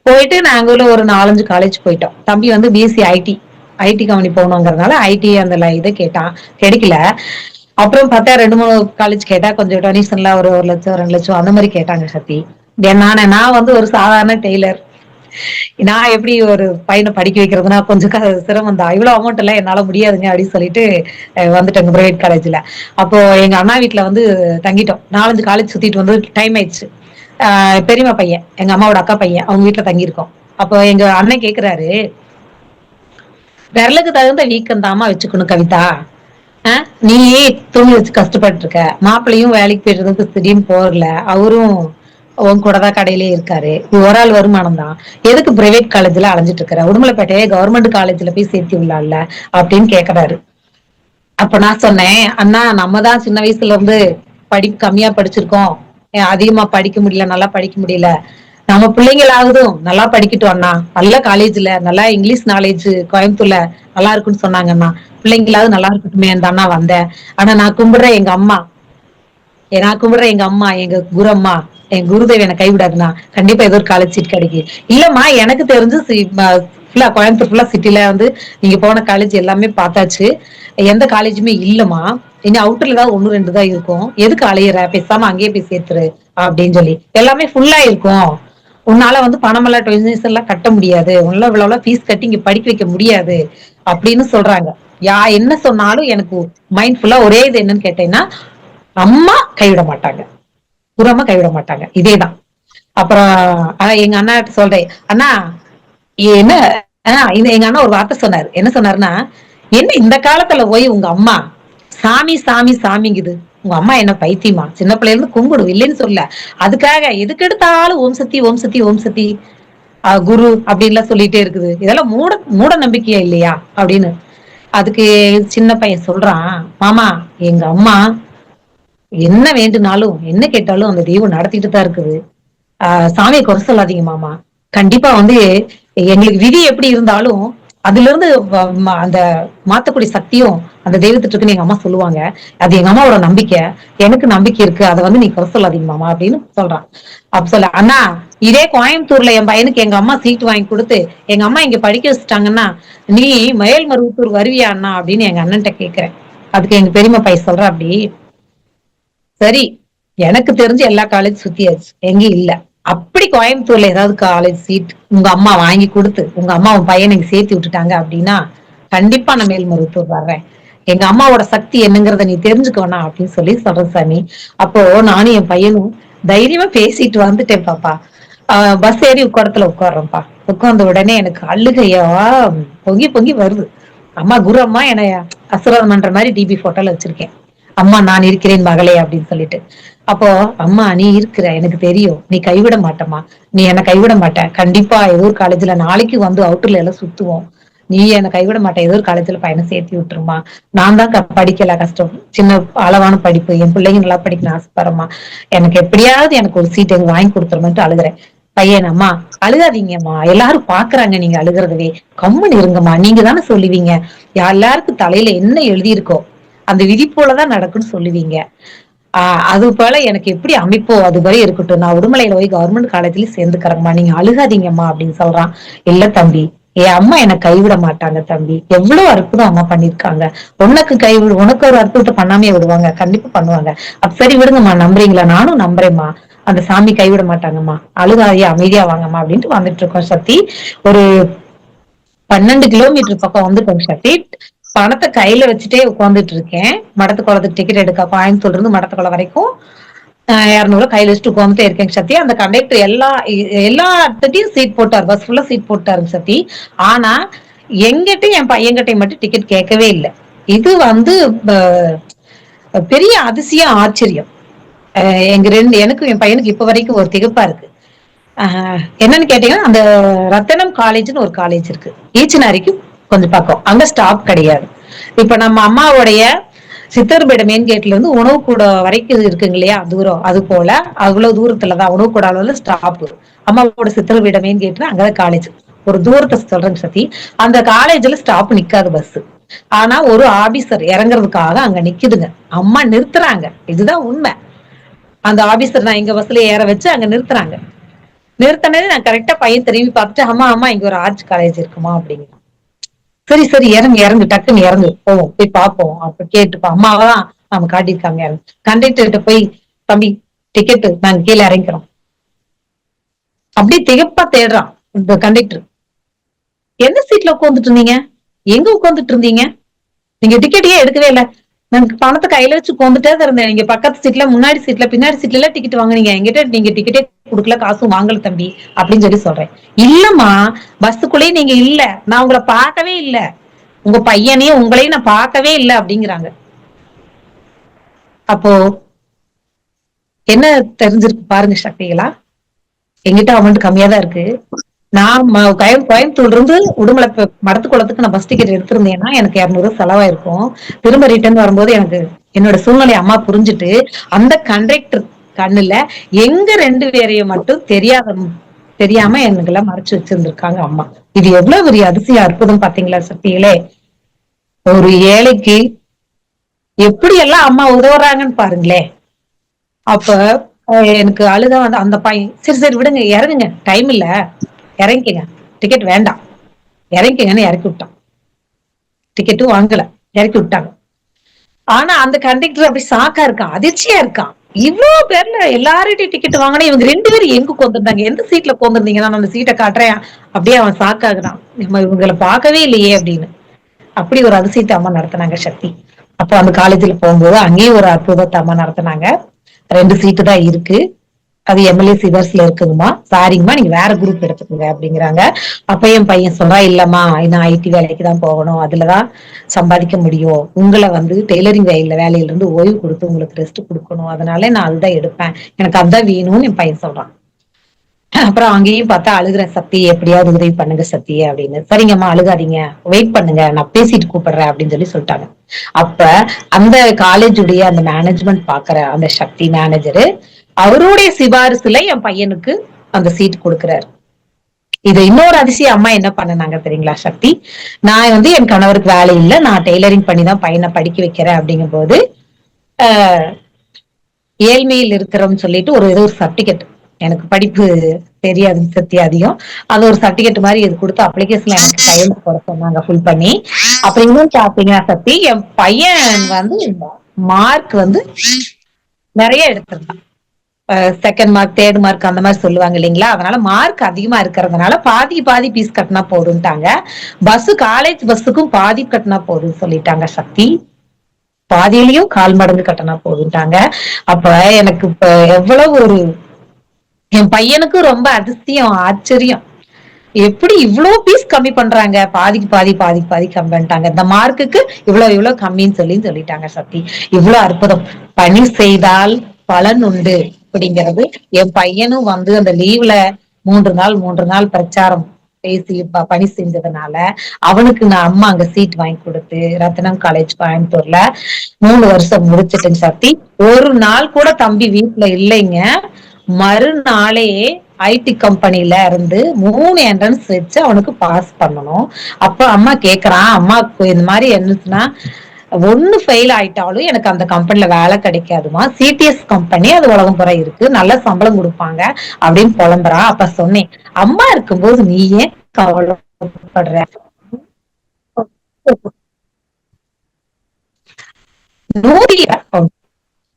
போயிட்டு நாங்களும் ஒரு 4-5 காலேஜ் போயிட்டோம். தம்பி வந்து பிஎஸ்சி ஐடி கம்பெனி போகணுங்கிறதுனால ஐடி அந்த இதை கேட்டான், கிடைக்கல. அப்புறம் பார்த்தா 2-3 காலேஜ் கேட்டா கொஞ்சம் டொனேஷன்ல ஒரு 1 லட்சம் 2 லட்சம் அந்த மாதிரி கேட்டாங்க சக்தி. நான் வந்து ஒரு சாதாரண டெய்லர். நான் எப்படி ஒரு பையனை படிக்க வைக்கிறதுனா கொஞ்சம் சிரமம் தான். இவ்வளவு அமௌண்ட் எல்லாம் என்னால முடியாதுங்க அப்படின்னு சொல்லிட்டு வந்துட்டேங்க பிரைவேட் காலேஜ்ல. அப்போ எங்க அண்ணா வீட்டுல வந்து தங்கிட்டோம். 4-5 காலேஜ் சுத்திட்டு வந்து டைம் ஆயிடுச்சு. பெரியம்மா பையன், எங்க அம்மாவோட அக்கா பையன், அவங்க வீட்டுல தங்கியிருக்கோம். அப்போ எங்க அண்ணன் கேக்குறாரு, விரலுக்கு தகுந்த வீக்கம் தாமா வச்சுக்கணும் கவிதா. நீ துணி வச்சு கஷ்டப்பட்டு இருக்க, மாப்பிள்ளையும் வேலைக்கு போயிட்டு திடீர்னு போறல, அவரும் உன் கூட தான் கடையிலே இருக்காரு, ஒரு ஆள் வருமானம் தான், எதுக்கு பிரைவேட் காலேஜ்ல அலைஞ்சிட்டு இருக்கிற, உடுமலைப்பேட்டையே கவர்மெண்ட் காலேஜ்ல போய் சேர்த்து விடலாம்ல அப்படின்னு கேக்குறாரு. அப்ப நான் சொன்னேன், அண்ணா நம்ம தான் சின்ன வயசுல இருந்து படிப்பு கம்மியா படிச்சிருக்கோம், அதிகமா படிக்க முடியல, நல்லா படிக்க முடியல, நம்ம பிள்ளைங்களாவதும் நல்லா படிக்கட்டும் அண்ணா, நல்ல காலேஜ்ல நல்லா இங்கிலீஷ் நாலேஜ் கோயம்புத்தூர்ல நல்லா இருக்குன்னு சொன்னாங்கண்ணா, பிள்ளைங்களாவது நல்லா இருக்கட்டுமே அண்ணா வந்தேன். ஆனா நான் கும்பிடுறேன் எங்க அம்மா, எங்க குரு அம்மா, என் குருதேவ் என்னை கைவிடாதுண்ணா, கண்டிப்பா ஏதோ ஒரு காலேஜ் சீட் கிடைக்கும். இல்லம்மா எனக்கு தெரிஞ்சு ஃபுல்லா கோயம்புத்தூர் ஃபுல்லா சிட்டில வந்து நீங்க போன காலேஜ் எல்லாமே பார்த்தாச்சு, எந்த காலேஜுமே இல்லம்மா, இனி அவுட்டர்ல தான் 1-2 தான் இருக்கும், எதுக்கு அலையிற, பேசாம அங்கேயே போய் சேர்த்துரு அப்படின்னு சொல்லி, எல்லாமே ஃபுல்லா இருக்கும், உன்னால வந்து பணம் எல்லாம் டொனேஷன் எல்லாம் கட்ட முடியாது, உன்னால இவ்வளவு ஃபீஸ் கட்டி இங்க படிக்க வைக்க முடியாது அப்படின்னு சொல்றாங்க. என்ன சொன்னாலும் எனக்கு மைண்ட் ஃபுல்லா ஒரே இது என்னன்னு கேட்டீங்கன்னா, அம்மா கைவிட மாட்டாங்க, புறமா கைவிட மாட்டாங்க, இதேதான். அப்புறம் எங்க அண்ணா சொல்றேன், அண்ணா என்ன எங்க அண்ணா ஒரு வார்த்தை சொன்னாரு, என்ன சொன்னாருன்னா, என்ன இந்த காலத்துல போய் உங்க அம்மா சாமி சாமி சாமிங்குது, உங்க அம்மா என்ன பைத்தியமா, சின்ன பிள்ளைல இருந்து கும்பிடும் இல்லைன்னு சொல்ல, அதுக்காக எதுக்கு எடுத்தாலும் ஓம் சக்தி ஓம் சக்தி ஓம் சக்தி குரு அப்படின்லாம் சொல்லிட்டே இருக்குது, இதெல்லாம் மூட நம்பிக்கையா இல்லையா அப்படின்னு. அதுக்கு சின்ன பையன் சொல்றான், மாமா எங்க அம்மா என்ன வேண்டுனாலும் என்ன கேட்டாலும் அந்த தெய்வம் நடத்திட்டு தான் இருக்குது, சாமியை குறை சொல்லாதீங்க மாமா, கண்டிப்பா வந்து எங்களுக்கு விதி எப்படி இருந்தாலும் அதுல இருந்து அந்த மாத்தக்கூடிய சக்தியும் அந்த தெய்வத்திட்டு இருக்குன்னு எங்க அம்மா சொல்லுவாங்க, அது எங்க அம்மாவோட நம்பிக்கை, எனக்கு நம்பிக்கை இருக்கு, அதை வந்து நீ குறை சொல்லாதீங்க மாமா அப்படின்னு சொல்றான். அப்ப சொல்ல, அண்ணா இதே கோயம்புத்தூர்ல என் பையனுக்கு எங்க அம்மா சீட்டு வாங்கி கொடுத்து எங்க அம்மா இங்க படிக்க வச்சுட்டாங்கன்னா நீ மேல்மருவத்தூர் வருவியா அண்ணா அப்படின்னு எங்க அண்ணன்ட்ட கேக்குறேன். அதுக்கு எங்க பெரியம்மா பையன் சொல்ற, அப்படி சரி எனக்கு தெரிஞ்சு எல்லா காலேஜ் சுத்தியாச்சு, எங்கேயும் இல்ல, அப்படி கோயம்புத்தூர்ல ஏதாவது காலேஜ் சீட் உங்க அம்மா வாங்கி கொடுத்து உங்க அம்மா உன் பையனை சேர்த்து விட்டுட்டாங்க அப்படின்னா கண்டிப்பா நான் மேல்மருவத்தூர் வர்றேன், எங்க அம்மாவோட சக்தி என்னங்கிறத நீ தெரிஞ்சுக்கோனா அப்படின்னு சொல்லி சொல்றேன் சாமி. அப்போ நானும் என் பையனும் தைரியமா பேசிட்டு வந்துட்டேன் பாப்பா. பஸ் ஏறி உட்காரத்துல உட்காடுறோம்ப்பா. உட்கார்ந்த உடனே எனக்கு அழுகையா பொங்கி பொங்கி வருது. அம்மா குரு அம்மா என்னை ஆசீர்வாதம் பண்ற மாதிரி டிபி போட்டோல வச்சிருக்கேன், அம்மா நான் இருக்கிறேன் மகளே அப்படின்னு சொல்லிட்டு. அப்போ அம்மா நீ இருக்கிற எனக்கு தெரியும், நீ கைவிட மாட்டம்மா, நீ என்ன கைவிட மாட்ட, கண்டிப்பா ஏதோ ஒரு காலேஜ்ல நாளைக்கு வந்து அவுட்டர்ல எல்லாம் சுத்துவோம், நீ என்ன கைவிட மாட்டேன், ஏதோ ஒரு காலேஜ்ல பையனை சேர்த்து விட்டுருமா, நான் தான் படிக்கல, கஷ்டம், சின்ன அளவான படிப்பு, என் பிள்ளைங்க நல்லா படிக்கணும் ஆசைப்படுறமா, எனக்கு எப்படியாவது எனக்கு ஒரு சீட் எனக்கு வாங்கி கொடுத்துருமான்ட்டு அழுகுறேன். பையன், அம்மா அழுகாதீங்கம்மா, எல்லாரும் பாக்குறாங்க நீங்க அழுகிறதவே, கம்முன்னு இருங்கம்மா, நீங்க தானே சொல்லுவீங்க எல்லாருக்கும் தலையில என்ன எழுதி இருக்கோ அந்த விதி போலதான் நடக்கும்னு சொல்லுவீங்க, அது போல எனக்கு எப்படி அமைப்போ அது வரை இருக்கட்டும். நான் உடுமலையில போய் கவர்மெண்ட் காலேஜ்ல சேர்ந்துக்கிறேங்கம்மா, நீங்க அழுகாதீங்கம்மா அப்படின்னு சொல்றான். இல்ல தம்பி, என் அம்மா என்னை கைவிட மாட்டாங்க தம்பி. எவ்வளவு அற்புதம் அம்மா பண்ணிருக்காங்க. உனக்கு ஒரு அற்புதத்தை பண்ணாமே விடுவாங்க, கண்டிப்பா பண்ணுவாங்க. அப்ப சரி விடுங்கம்மா, நம்புறீங்களா? நானும் நம்புறேம்மா, அந்த சாமி கைவிட மாட்டாங்கம்மா, அழுகாதே, அமைதியா வாங்கம்மா அப்படின்ட்டு வந்துட்டு இருக்கோம் சக்தி. ஒரு 12 கிலோமீட்டர் பக்கம் வந்துட்டோம் சக்தி. பணத்தை கையில வச்சுட்டே உட்காந்துட்டு இருக்கேன். மடத்துக்குளத்துக்கு டிக்கெட் எடுக்க கோயம்புத்தூர்ல இருந்து மடத்துக்குளம் வரைக்கும் 200 கையில வச்சுட்டு உட்காந்துட்டே இருக்கேன் சத்தி. அந்த கண்டக்டர் எல்லா இடத்தையும் சீட் போட்டார், பஸ் ஃபுல்லா சீட் போட்டாரு சத்தி. ஆனா எங்கிட்டையும் என் பையன்கிட்டையும் மட்டும் டிக்கெட் கேட்கவே இல்லை. இது வந்து பெரிய அதிசயம், ஆச்சரியம். எனக்கும் என் பையனுக்கு இப்ப வரைக்கும் ஒரு திகப்பா இருக்கு. என்னன்னு கேட்டீங்கன்னா, அந்த ரத்தனம் காலேஜ்னு ஒரு காலேஜ் இருக்கு ஈச்சனாரிக்கு கொஞ்சம் பக்கம். அங்க ஸ்டாப் கிடையாது. இப்ப நம்ம அம்மாவுடைய சித்தர்பேட மெயின் கேட்ல இருந்து உணவு கூட வரைக்கும் இருக்குங்க இல்லையா தூரம், அது போல அவ்வளவு தூரத்துலதான் உணவு கூட அளவுல ஸ்டாப். அம்மாவோட சித்தர்பேட மெயின் கேட்ல அங்கதான் காலேஜ். ஒரு தூரத்தை சொல்றேன் சத்தி. அந்த காலேஜ்ல ஸ்டாப் நிக்காது பஸ். ஆனா ஒரு ஆபீசர் இறங்குறதுக்காக அங்க நிக்குதுங்க. அம்மா நிறுத்துறாங்க, இதுதான் உண்மை. அந்த ஆபீசர் நான் எங்க பஸ்ல ஏற வச்சு அங்க நிறுத்துறாங்க. நிறுத்தினது நான் கரெக்டா பையன் திரும்பி பார்த்துட்டு, அம்மா அம்மா இங்க ஒரு ஆர்ட்ஸ் காலேஜ் இருக்குமா அப்படிங்க. சரி சரி இறங்கு இறங்கு, டக்குன்னு இறங்கு, போவோம் போய் பார்ப்போம் அப்ப கேட்டுப்போம். அம்மாவதான் நாம காட்டியிருக்காங்க. இறங்கு. கண்டக்டர்கிட்ட போய், தம்பி டிக்கெட்டு நாங்க கீழே இறங்கிறோம். அப்படியே திகப்பா தேடுறான் இந்த கண்டக்டர். எந்த சீட்ல உட்காந்துட்டு இருந்தீங்க? எங்க உட்காந்துட்டு இருந்தீங்க? நீங்க டிக்கெட்டையே எடுக்கவே இல்லை. எனக்கு பணத்தை கையில வச்சு கொண்டுட்டே இருந்தேன். நீங்க பக்கத்து சீட்ல, முன்னாடி சீட்ல, பின்னாடி சீட்ல எல்லாம் டிக்கெட் வாங்குனீங்க, எங்கிட்ட நீங்க டிக்கெட்டே குடுக்கல, காசும் வாங்கல தம்பி அப்படின்னு சொல்லி சொல்றேன். இல்லம்மா, பஸ்ஸுக்குள்ளேயே நீங்க இல்ல, நான் உங்களை பார்க்கவே இல்ல, உங்க பையனையும் உங்களையும் நான் பார்க்கவே இல்லை அப்படிங்கிறாங்க. அப்போ என்ன தெரிஞ்சிருக்கு பாருங்க சக்திகளா. எங்கிட்ட அமௌண்ட் கம்மியா தான் இருக்கு. நான் கோயம்புத்தூர்ல இருந்து உடுமலை மடத்துக்குளத்துக்கு நான் பஸ் டிக்கெட் எடுத்திருந்தேன்னா எனக்கு 200 செலவாயிருக்கும். திரும்ப ரிட்டர்ன் வரும்போது எனக்கு என்னோட சூழ்நிலை அம்மா புரிஞ்சுட்டு அந்த கண்டக்டர் கண்ணுல எங்க 2 பேரையும் மட்டும் தெரியாம எனக்கு எல்லாம் மறைச்சு வச்சிருந்திருக்காங்க அம்மா. இது எவ்வளவு பெரிய அதிசயம், அற்புதம் பாத்தீங்களா சக்திகளே. ஒரு ஏழைக்கு எப்படி எல்லாம் அம்மா உதவுறாங்கன்னு பாருங்களேன். அப்ப எனக்கு அழுதா வந்து அந்த பையன், சரி சரி விடுங்க, இறங்குங்க, டைம் இல்ல, இறங்கிக்கங்க, டிக்கெட் வேண்டாம், இறங்கிக்கங்கன்னு இறக்கி விட்டான். டிக்கெட்டும் வாங்கல, இறக்கி விட்டாங்க. ஆனா அந்த கண்டக்டர் அப்படி சாக்கா இருக்கான், அதிர்ச்சியா இருக்கான். இவ்வளவு பேர்ல எல்லார்கிட்டையும் டிக்கெட் வாங்கினா இவங்க 2 பேரும் எங்க உட்காந்துருந்தாங்க, எந்த சீட்ல உட்காந்துருந்தீங்க, நான் அந்த சீட்டை காட்டுறேன். அப்படியே அவன் சாக்காகுறான், நம்ம இவங்களை பார்க்கவே இல்லையே அப்படின்னு. அப்படி ஒரு அதிசயத்தை அம்மா நடத்தினாங்க சக்தி. அப்போ அந்த காலேஜ்ல போகும்போது அங்கேயும் ஒரு அற்புதத்தை அம்மா நடத்தினாங்க. 2 சீட்டு தான் இருக்கு, அது எம்எல்ஏ சிவர்ஸ்ல இருக்குதுமா, சாரிங்கம்மா நீங்க வேற குரூப் எடுத்துக்கோங்க அப்படிங்கிறாங்க. அப்ப என் பையன் சொல்றா, இல்லம்மா நான் ஐடி வேலைக்கு தான் போகணும், அதுலதான் சம்பாதிக்க முடியும், உங்களை வந்து டெய்லரிங் வேலையில இருந்து ஓய்வு கொடுத்து உங்களுக்கு ரெஸ்ட் கொடுக்கணும், அதனால நான் அதுதான் எடுப்பேன், எனக்கு அதுதான் வேணும்னு என் பையன் சொல்றான். அப்புறம் அங்கேயும் பார்த்தா அழுகுற, சக்தி எப்படியாவது உதவி பண்ணுங்க சக்தி அப்படின்னு. சரிங்கம்மா அழுகாதீங்க, வெயிட் பண்ணுங்க, நான் பேசிட்டு கூப்பிடுறேன் அப்படின்னு சொல்லி சொல்லிட்டாங்க. அப்ப அந்த காலேஜுடைய அந்த மேனேஜ்மெண்ட் பாக்குற அந்த சக்தி மேனேஜரு அவருடைய சிபாரிசுல என் பையனுக்கு அந்த சீட் கொடுக்கிறாரு. இது இன்னொரு அதிசயம் அம்மா என்ன பண்ணனாங்க தெரியுங்களா சக்தி. நான் வந்து என் கணவருக்கு வேலை இல்லை, நான் டெய்லரிங் பண்ணிதான் பையனை படிக்க வைக்கிறேன் அப்படிங்கும் போது ஏழ்மையில் இருக்கிறோம்னு சொல்லிட்டு ஏதோ ஒரு சர்டிபிகேட், எனக்கு படிப்பு தெரியாது சக்தி அதிகம், அது ஒரு சர்டிபிகேட் மாதிரி இது கொடுத்து அப்ளிகேஷன்ல எனக்கு கையெழுத்து போட சொன்னாங்க ஃபுல் பண்ணி. அப்புறம் இன்னும் பாத்தீங்கன்னா சக்தி, என் பையன் வந்து மார்க் வந்து நிறைய எடுத்திருந்தான். செகண்ட் மார்க், தேர்ட் மார்க் அந்த மாதிரி சொல்லுவாங்க இல்லைங்களா. அதனால மார்க் அதிகமா இருக்கிறதுனால பாதி பீஸ் கட்டினா போதும்ட்டாங்க. பஸ், காலேஜ் பஸ்ஸுக்கும் பாதி கட்டினா போதும்னு சொல்லிட்டாங்க சக்தி. பாதியிலையும் 1/4 மடங்கு கட்டினா போதும்ட்டாங்க. அப்ப எனக்கு இப்ப எவ்வளவு ஒரு, என் பையனுக்கு ரொம்ப அதிசயம், ஆச்சரியம். எப்படி இவ்வளவு பீஸ் கம்மி பண்றாங்க, பாதிக்கு பாதி கம்மி பண்ணிட்டாங்க, இந்த மார்க்குக்கு இவ்வளவு கம்மின்னு சொல்லிட்டாங்க சக்தி. இவ்வளவு அற்புதம். பணி செய்தால் பலன் உண்டு அப்படிங்கிறது. என் பையனும் வந்து அந்த லீவ்ல 3 நாள் பிரச்சாரம் பேசி பணி செஞ்சதுனால அவனுக்கு நான் அம்மா அங்க சீட் வாங்கி கொடுத்து ரத்னம் காலேஜ் கோயம்புத்தூர்ல 3 வருஷம் முடிச்சிட்டேன் சக்தி. ஒரு நாள் கூட தம்பி வீட்டுல இல்லைங்க. மறுநாளே ஐடி கம்பெனில இருந்து 3 என்ட்ரன்ஸ் வச்சு அவனுக்கு பாஸ் பண்ணணும். அப்ப அம்மா கேக்குறான், அம்மாக்கு இந்த மாதிரி என்னச்சுன்னா ஒண்ணு ஃபெயில் ஆயிட்டாலும் எனக்கு அந்த கம்பெனில வேலை கிடைக்காதுமா. சிடிஎஸ் கம்பெனி அது உலகம் பூரா இருக்கு, நல்ல சம்பளம் கொடுப்பாங்க அப்படின்னு புலம்புறா. அப்ப சொன்னேன், அம்மா இருக்கும்போது நீ ஏன் கவலைப்படுற?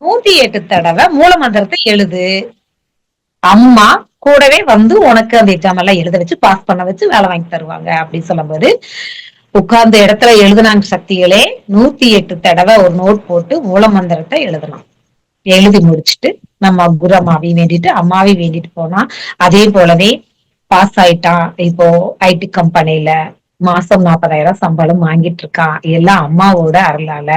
108 தடவை மூல மந்திரத்தை எழுது. அம்மா கூடவே வந்து உனக்கு அந்த எக்ஸாம் எல்லாம் எழுத வச்சு பாஸ் பண்ண வச்சு வேலை வாங்கி தருவாங்க அப்படின்னு சொல்லும்போது, உட்கார்ந்த இடத்துல எழுதுனாங்க சக்திகளே. 108 தடவை ஒரு நோட் போட்டு மூல மந்திரத்தை எழுதலாம். எழுதி முடிச்சுட்டு நம்ம குரு அம்மாவை வேண்டிட்டு அம்மாவை வேண்டிட்டு போனா, அதே போலவே பாஸ் ஆயிட்டான். இப்போ ஐடி கம்பெனில மாசம் 40,000 சம்பளம் வாங்கிட்டு இருக்கான், எல்லாம் அம்மாவோட அருளால.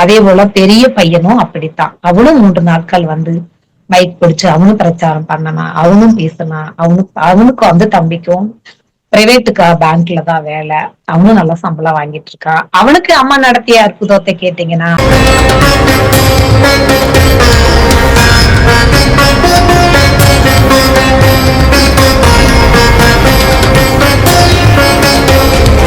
அதே போல பெரிய பையனும் அப்படித்தான். அவனும் 3 நாட்கள் வந்து மைக் பிடிச்சு அவனும் பிரச்சாரம் பண்ணனான், அவனும் பேசினான். அவனுக்கு வந்து தம்பிக்கும் பிரைவேட் பேங்க்ல தான் வேலை, அவனும் நல்லா சம்பளம் வாங்கிட்டு இருக்கான். அவனுக்கு அம்மா நடத்திய அற்புதத்தை கேட்டீங்கன்னா